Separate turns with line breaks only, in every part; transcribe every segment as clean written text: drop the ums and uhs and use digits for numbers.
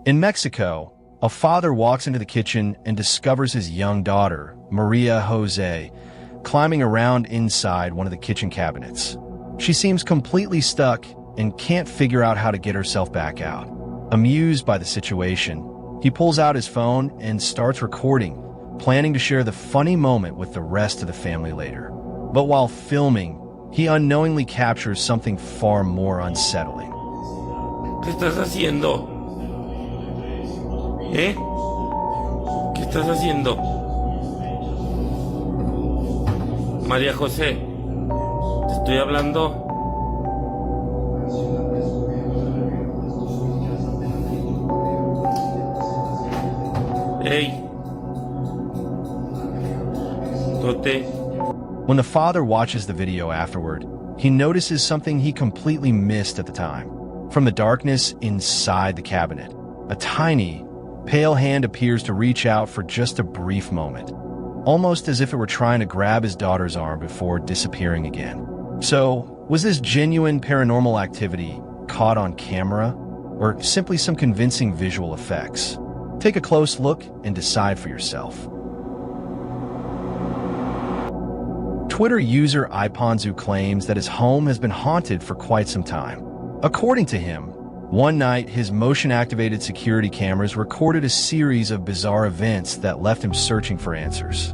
In Mexico, a father walks into the kitchen and discovers his young daughter, Maria Jose, climbing around inside one of the kitchen cabinets. She seems completely stuck and can't figure out how to get herself back out. Amused by the situation, he pulls out his phone and starts recording, planning to share the funny moment with the rest of the family later. But while filming, he unknowingly captures something far more unsettling.
¿Qué estás haciendo? ¿Eh? ¿Qué estás haciendo? María José, te estoy hablando. Hey. Tote.
When the father watches the video afterward, he notices something he completely missed at the time. From the darkness inside the cabinet, a tiny, pale hand appears to reach out for just a brief moment, almost as if it were trying to grab his daughter's arm before disappearing again. So, was this genuine paranormal activity caught on camera, or simply some convincing visual effects? Take a close look and decide for yourself. Twitter user Iponzu claims that his home has been haunted for quite some time. According to him, one night his motion-activated security cameras recorded a series of bizarre events that left him searching for answers.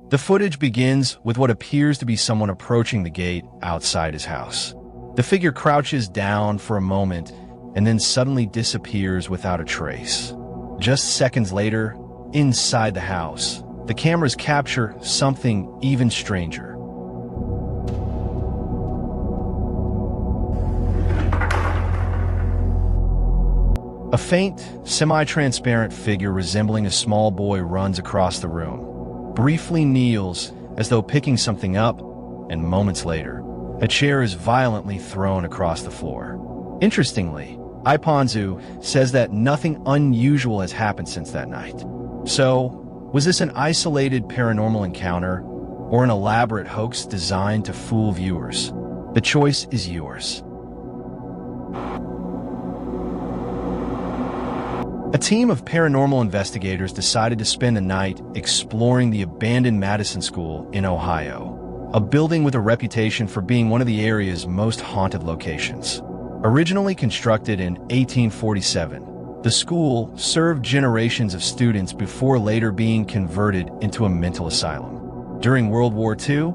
The footage begins with what appears to be someone approaching the gate outside his house. The figure crouches down for a moment and then suddenly disappears without a trace. Just seconds later, inside the house, the cameras capture something even stranger. A faint, semi-transparent figure resembling a small boy runs across the room, briefly kneels as though picking something up, and moments later, a chair is violently thrown across the floor. Interestingly, Iponzu says that nothing unusual has happened since that night. So, was this an isolated paranormal encounter, or an elaborate hoax designed to fool viewers? The choice is yours. A team of paranormal investigators decided to spend a night exploring the abandoned Madison School in Ohio, a building with a reputation for being one of the area's most haunted locations. Originally constructed in 1847, the school served generations of students before later being converted into a mental asylum. During World War II,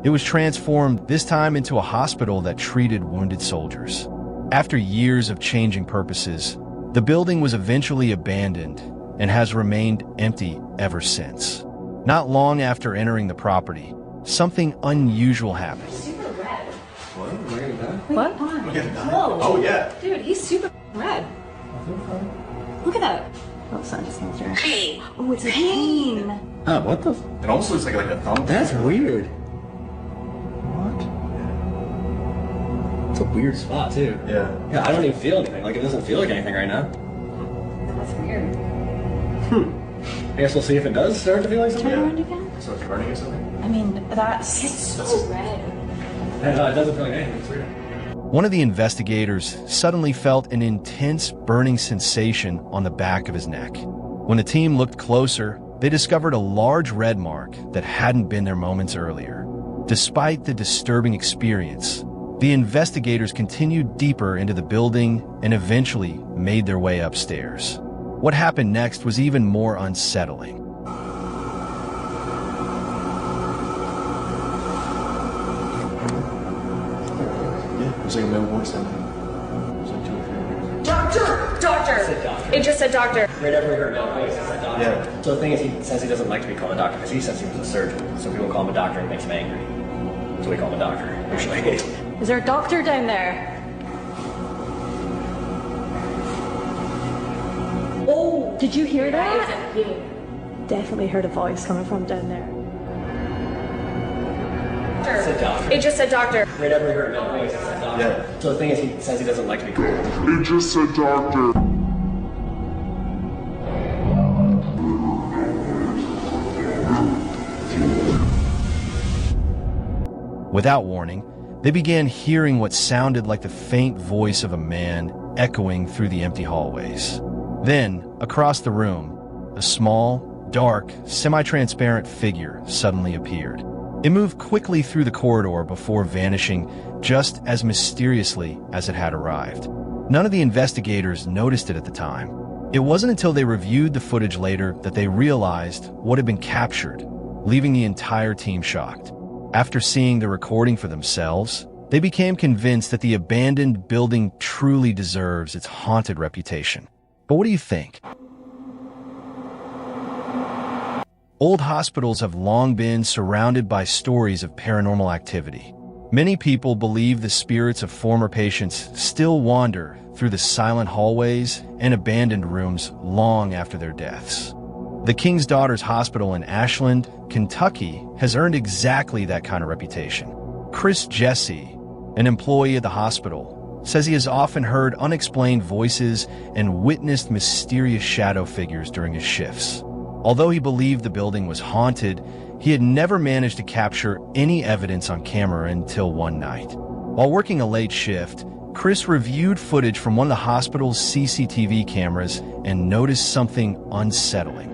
it was transformed this time into a hospital that treated wounded soldiers. After years of changing purposes, the building was eventually abandoned and has remained empty ever since. Not long after entering the property, something unusual happened.
Super red.
What?
Whoa.
Oh, yeah.
Dude, he's super red. Look at that.
Oh, sorry, just not sure.
Hey. Oh, it's a cane.
Oh, what the?
It almost looks like a thumb.
That's weird. What? It's a weird spot too.
Yeah.
Yeah, I don't even feel anything. Like it doesn't feel like anything right now.
That's weird.
I guess we'll see if it does start to feel like something.
Turn around again.
So it's burning or something?
I mean, that's it's so red.
Yeah, no, it doesn't feel like anything. It's weird.
One of the investigators suddenly felt an intense burning sensation on the back of his neck. When the team looked closer, they discovered a large red mark that hadn't been there moments earlier. Despite the disturbing experience, the investigators continued deeper into the building and eventually made their way upstairs. What happened next was even more unsettling.
There's like a male voice in there. There's like 2 or 3.
Doctor! Doctor!
It said doctor.
It just said doctor.
Right after we heard that voice, it said doctor.
Yeah.
So the thing is, he says he doesn't like to be called a doctor because he says he was a surgeon. So people call him a doctor and it makes him angry. So we call him a doctor, usually.
Is there a doctor down there? Oh!
Did you hear that?
That isn't you.
Definitely heard a voice coming from down there.
It said doctor.
It just said doctor.
Right after we heard that voice, it said doctor.
Yeah.
So the thing is, he says he doesn't like to be called.
It just said doctor.
Without warning, they began hearing what sounded like the faint voice of a man echoing through the empty hallways. Then, across the room, a small, dark, semi-transparent figure suddenly appeared. It moved quickly through the corridor before vanishing just as mysteriously as it had arrived. None of the investigators noticed it at the time. It wasn't until they reviewed the footage later that they realized what had been captured, leaving the entire team shocked. After seeing the recording for themselves, they became convinced that the abandoned building truly deserves its haunted reputation. But what do you think? Old hospitals have long been surrounded by stories of paranormal activity. Many people believe the spirits of former patients still wander through the silent hallways and abandoned rooms long after their deaths. The King's Daughters Hospital in Ashland, Kentucky, has earned exactly that kind of reputation. Chris Jesse, an employee of the hospital, says he has often heard unexplained voices and witnessed mysterious shadow figures during his shifts. Although he believed the building was haunted, he had never managed to capture any evidence on camera until one night. While working a late shift, Chris reviewed footage from one of the hospital's CCTV cameras and noticed something unsettling.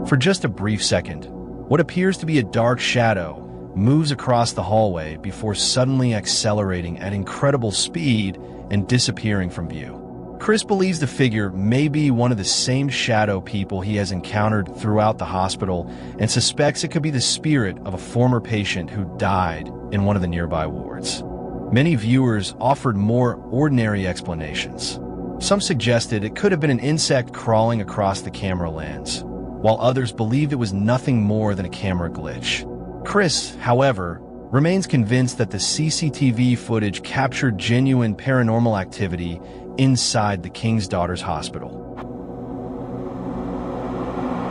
For just a brief second, what appears to be a dark shadow moves across the hallway before suddenly accelerating at incredible speed and disappearing from view. Chris believes the figure may be one of the same shadow people he has encountered throughout the hospital and suspects it could be the spirit of a former patient who died in one of the nearby wards. Many viewers offered more ordinary explanations. Some suggested it could have been an insect crawling across the camera lens, while others believed it was nothing more than a camera glitch. Chris, however, remains convinced that the CCTV footage captured genuine paranormal activity inside the King's Daughters Hospital.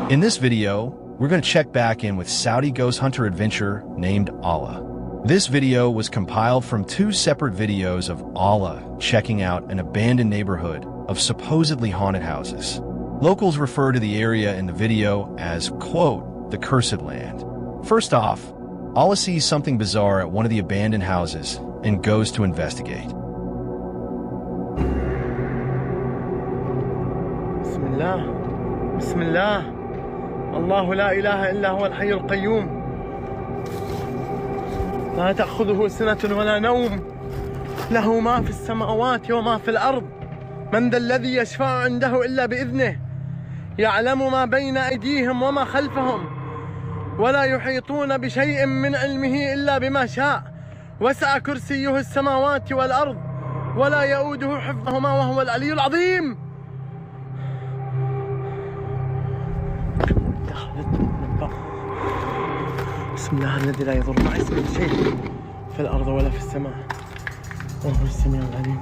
In this video, we're going to check back in with Saudi ghost hunter adventurer named Allah. This video was compiled from two separate videos of Allah checking out an abandoned neighborhood of supposedly haunted houses. Locals refer to the area in the video as, quote, the cursed land. First off, Allah sees something bizarre at one of the abandoned houses and goes to investigate.
Bismillah, Bismillah, Allahu la ilaha illa huwa al-hayy al-qayyum. لا تأخذه سنة ولا نوم له ما في السماوات وما في الأرض من ذا الذي يشفع عنده إلا بإذنه يعلم ما بين أيديهم وما خلفهم ولا يحيطون بشيء من علمه إلا بما شاء وسع كرسيه السماوات والأرض ولا يؤوده حفظهما وهو العلي العظيم. بسم الله الذي لا يضر مع اسمه شيء في الأرض ولا في السماء وهو السميع العليم.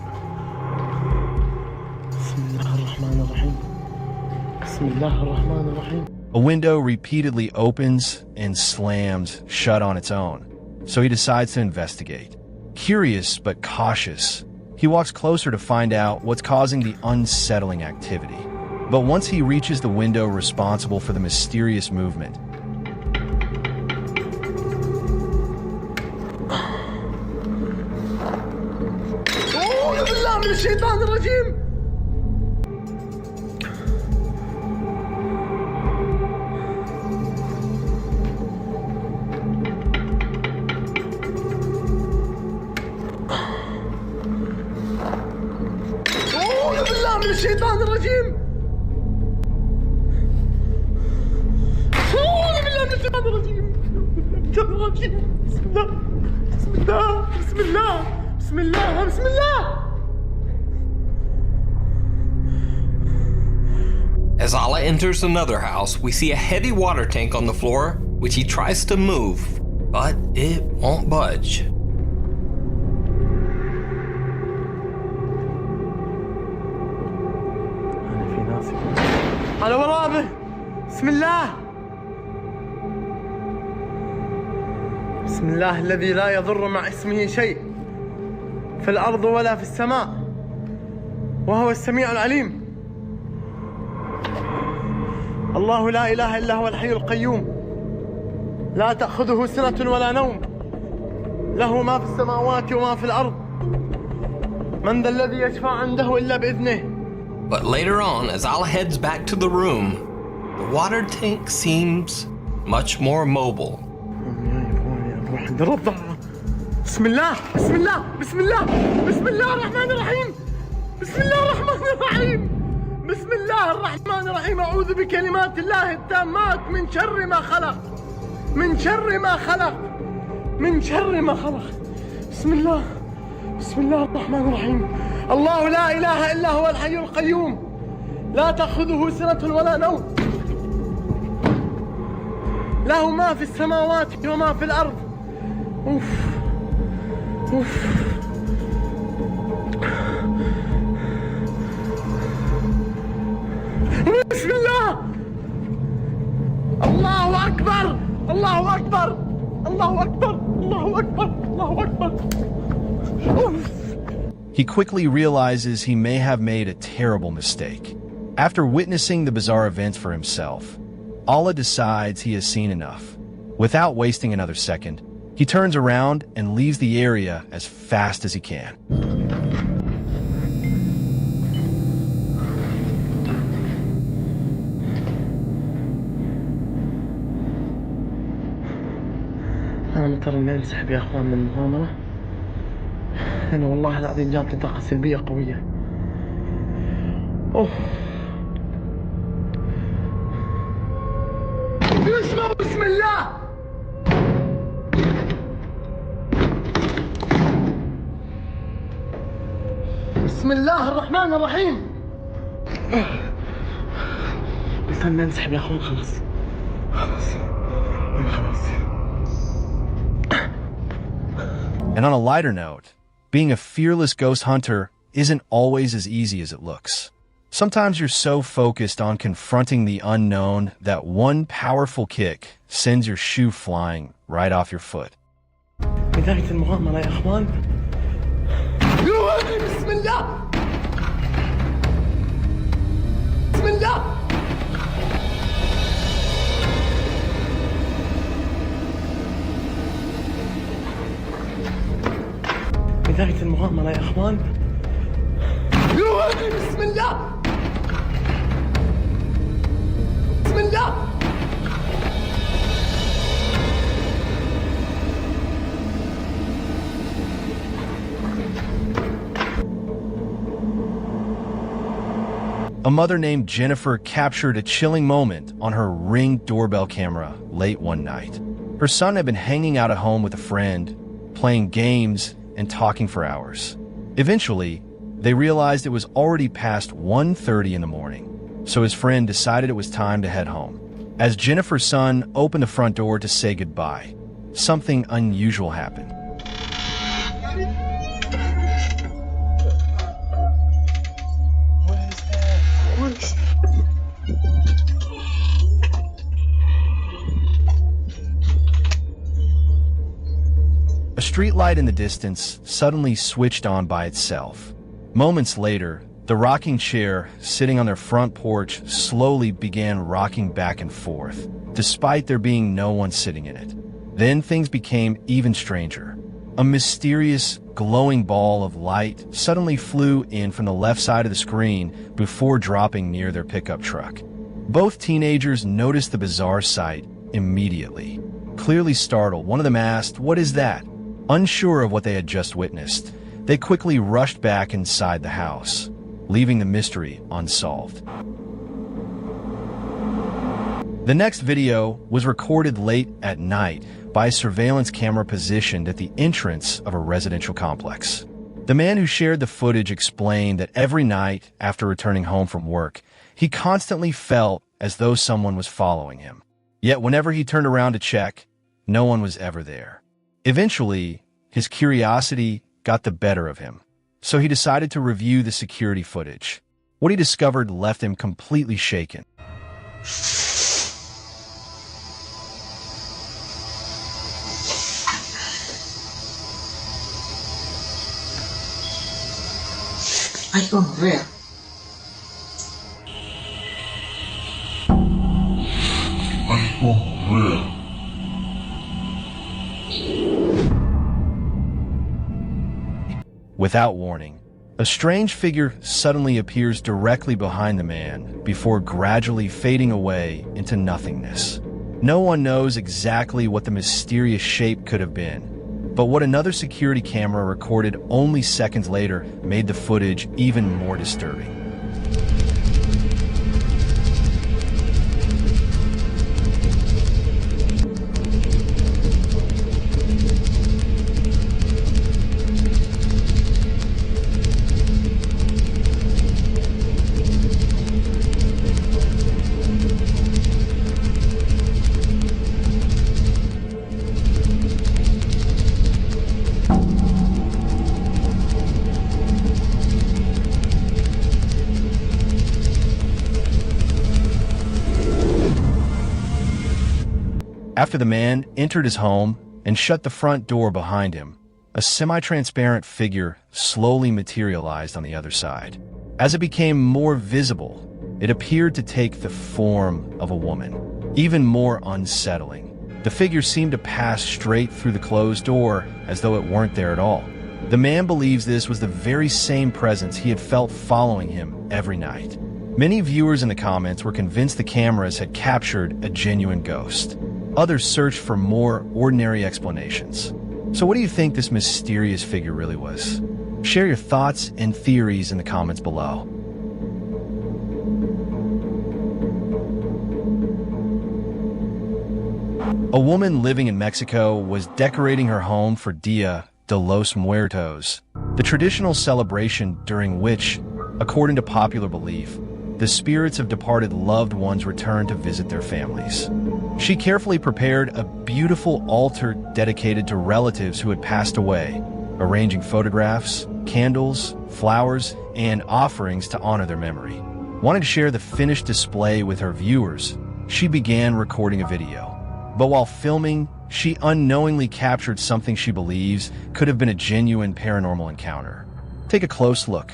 بسم الله الرحمن الرحيم. بسم الله الرحمن الرحيم.
A window repeatedly opens and slams shut on its own, so he decides to investigate. Curious but cautious, he walks closer to find out what's causing the unsettling activity. But once he reaches the window responsible for the mysterious movement,
من الشيطان الرجيم. أعوذ بالله من الشيطان الرجيم. أعوذ بالله من الشيطان الرجيم. بسم الله بسم الله بسم الله بسم الله بسم الله.
As Allah enters another house, we see a heavy water tank on the floor, which he tries to move, but it won't budge.
على ورابه. بسم الله. بسم الله الذي لا يضر مع اسمه شيء في الأرض ولا في السماء وهو السميع العليم. الله لا إله إلا هو الحي القيوم لا تأخذه سنة ولا نوم له ما في السماوات وما في الأرض من ذا الذي يشفع عنده إلا بإذنه.
But later on, as Ala heads back to the room, the water tank seems much more mobile.
بسم الله بسم الله بسم الله بسم الله الرحمن الرحيم بسم الله الرحمن الرحيم بسم الله الرحمن الرحيم. أعوذ بكلمات الله التامات من شر ما خلق من شر ما خلق من شر ما خلق. بسم الله الرحمن الرحيم. الله لا إله إلا هو الحي القيوم لا تأخذه سنة ولا نوم له ما في السماوات وما في الأرض. أوف أوف. بسم الله. الله أكبر الله أكبر الله أكبر الله أكبر الله أكبر. أوف.
He quickly realizes he may have made a terrible mistake. After witnessing the bizarre events for himself, Allah decides he has seen enough. Without wasting another second, he turns around and leaves the area as fast as he can.
أنا مضطر إني أنسحب يا أخوان من المغامرة، أنا والله العظيم جاتني طاقة سلبية قوية. أوه. بسم الله. بسم الله الرحمن الرحيم. استنى انسحب يا أخوان. خلاص.
And on a lighter note, being a fearless ghost hunter isn't always as easy as it looks. Sometimes you're so focused on confronting the unknown that one powerful kick sends your shoe flying right off your foot.
بداية المغامرة يا أخوان. بسم الله. بسم الله. بداية المغامرة يا أخوان. بسم الله. بسم الله.
A mother named Jennifer captured a chilling moment on her Ring doorbell camera late one night. Her son had been hanging out at home with a friend, playing games and talking for hours. Eventually, they realized it was already past 1:30 in the morning, so his friend decided it was time to head home. As Jennifer's son opened the front door to say goodbye, something unusual happened. A streetlight in the distance suddenly switched on by itself. Moments later, the rocking chair sitting on their front porch slowly began rocking back and forth, despite there being no one sitting in it. Then things became even stranger. A mysterious, glowing ball of light suddenly flew in from the left side of the screen before dropping near their pickup truck. Both teenagers noticed the bizarre sight immediately. Clearly startled, one of them asked, "What is that?" Unsure of what they had just witnessed, they quickly rushed back inside the house, leaving the mystery unsolved. The next video was recorded late at night by a surveillance camera positioned at the entrance of a residential complex. The man who shared the footage explained that every night after returning home from work, he constantly felt as though someone was following him. Yet whenever he turned around to check, no one was ever there. Eventually, his curiosity got the better of him, so he decided to review the security footage. What he discovered left him completely shaken.
Ay, gonorrea.
Without warning, a strange figure suddenly appears directly behind the man before gradually fading away into nothingness. No one knows exactly what the mysterious shape could have been, but what another security camera recorded only seconds later made the footage even more disturbing. After the man entered his home and shut the front door behind him, a semi-transparent figure slowly materialized on the other side. As it became more visible, it appeared to take the form of a woman. Even more unsettling, the figure seemed to pass straight through the closed door as though it weren't there at all. The man believes this was the very same presence he had felt following him every night. Many viewers in the comments were convinced the cameras had captured a genuine ghost. Others searched for more ordinary explanations. So what do you think this mysterious figure really was? Share your thoughts and theories in the comments below. A woman living in Mexico was decorating her home for Dia de los Muertos, the traditional celebration during which, according to popular belief, the spirits of departed loved ones return to visit their families. She carefully prepared a beautiful altar dedicated to relatives who had passed away, arranging photographs, candles, flowers, and offerings to honor their memory. Wanting to share the finished display with her viewers, she began recording a video. But while filming, she unknowingly captured something she believes could have been a genuine paranormal encounter. Take a close look.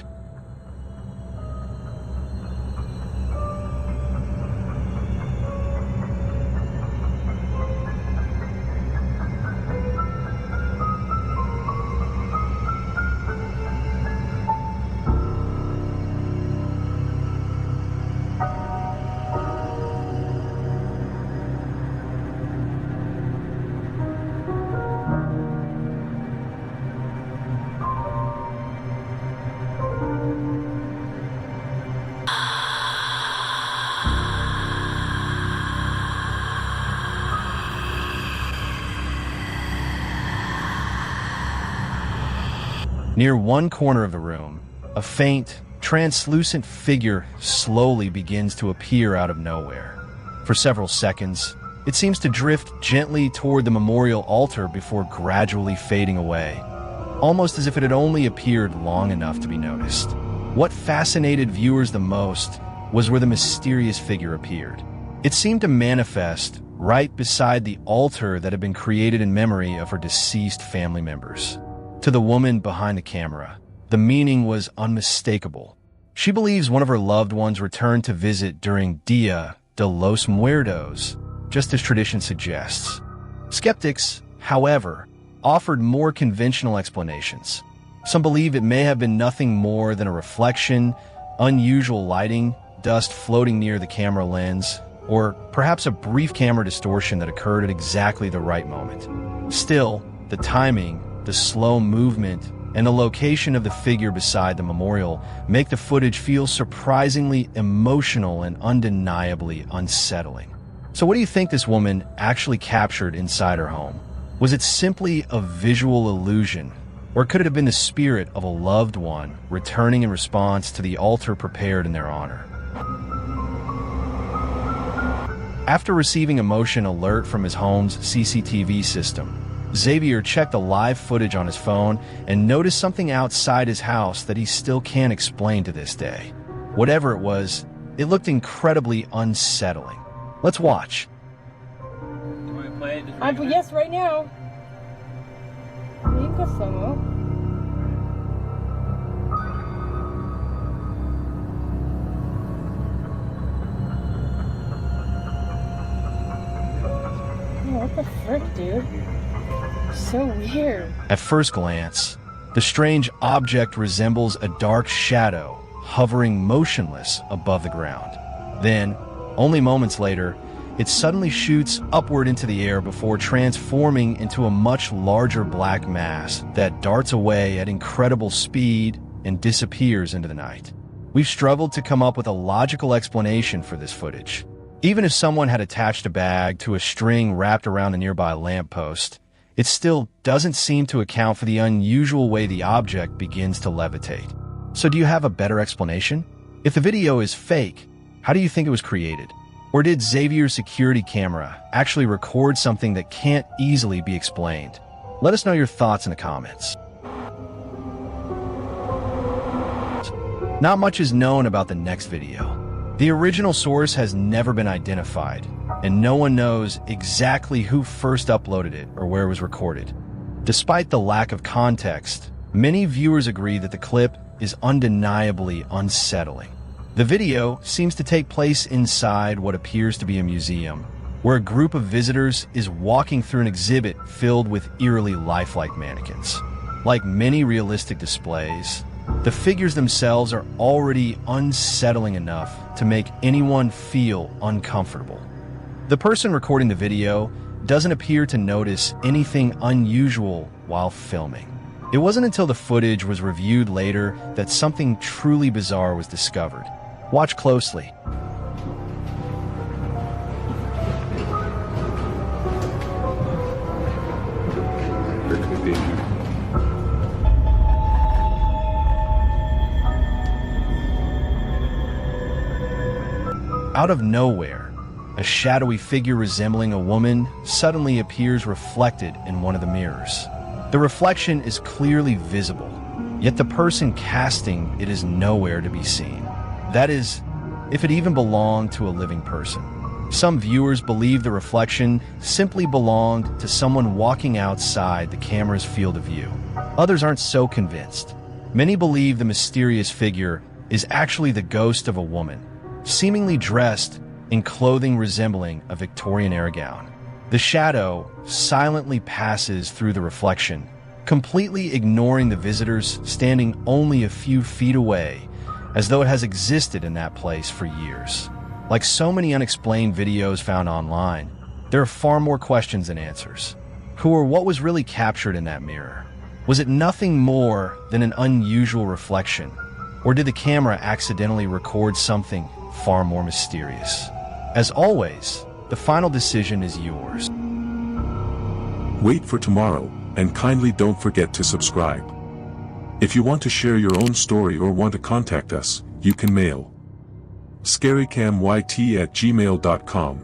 Near one corner of the room, a faint, translucent figure slowly begins to appear out of nowhere. For several seconds, it seems to drift gently toward the memorial altar before gradually fading away, almost as if it had only appeared long enough to be noticed. What fascinated viewers the most was where the mysterious figure appeared. It seemed to manifest right beside the altar that had been created in memory of her deceased family members. To the woman behind the camera, the meaning was unmistakable. She believes one of her loved ones returned to visit during Dia de los Muertos, just as tradition suggests. Skeptics, however, offered more conventional explanations. Some believe it may have been nothing more than a reflection, unusual lighting, dust floating near the camera lens, or perhaps a brief camera distortion that occurred at exactly the right moment. Still, the timing, the slow movement, and the location of the figure beside the memorial make the footage feel surprisingly emotional and undeniably unsettling. So what do you think this woman actually captured inside her home? Was it simply a visual illusion, or could it have been the spirit of a loved one returning in response to the altar prepared in their honor? After receiving a motion alert from his home's CCTV system, Xavier checked the live footage on his phone and noticed something outside his house that he still can't explain to this day. Whatever it was, it looked incredibly unsettling. Let's watch.
You want to play it?
Yes, right now. You can go slow-mo. Oh, what the frick, dude? So weird.
At first glance, The strange object resembles a dark shadow hovering motionless above the ground. Then, only moments later, it suddenly shoots upward into the air before transforming into a much larger black mass that darts away at incredible speed and disappears into the night. We've struggled to come up with a logical explanation for this footage. Even if someone had attached a bag to a string wrapped around a nearby lamppost, it still doesn't seem to account for the unusual way the object begins to levitate. So do you have a better explanation? If the video is fake, how do you think it was created? Or did Xavier's security camera actually record something that can't easily be explained? Let us know your thoughts in the comments. Not much is known about the next video. The original source has never been identified, and no one knows exactly who first uploaded it or where it was recorded. Despite the lack of context, many viewers agree that the clip is undeniably unsettling. The video seems to take place inside what appears to be a museum, where a group of visitors is walking through an exhibit filled with eerily lifelike mannequins. Like many realistic displays, the figures themselves are already unsettling enough to make anyone feel uncomfortable. The person recording the video doesn't appear to notice anything unusual while filming. It wasn't until the footage was reviewed later that something truly bizarre was discovered. Watch closely. Out of nowhere, a shadowy figure resembling a woman suddenly appears reflected in one of the mirrors. The reflection is clearly visible, yet the person casting it is nowhere to be seen. That is, if it even belonged to a living person. Some viewers believe the reflection simply belonged to someone walking outside the camera's field of view. Others aren't so convinced. Many believe the mysterious figure is actually the ghost of a woman, seemingly dressed in clothing resembling a Victorian-era gown. The shadow silently passes through the reflection, completely ignoring the visitors standing only a few feet away, as though it has existed in that place for years. Like so many unexplained videos found online, there are far more questions than answers. Who or what was really captured in that mirror? Was it nothing more than an unusual reflection? Or did the camera accidentally record something far more mysterious? As always, the final decision is yours.
Wait for tomorrow, and kindly don't forget to subscribe. If you want to share your own story or want to contact us, you can mail scarycamyt@gmail.com.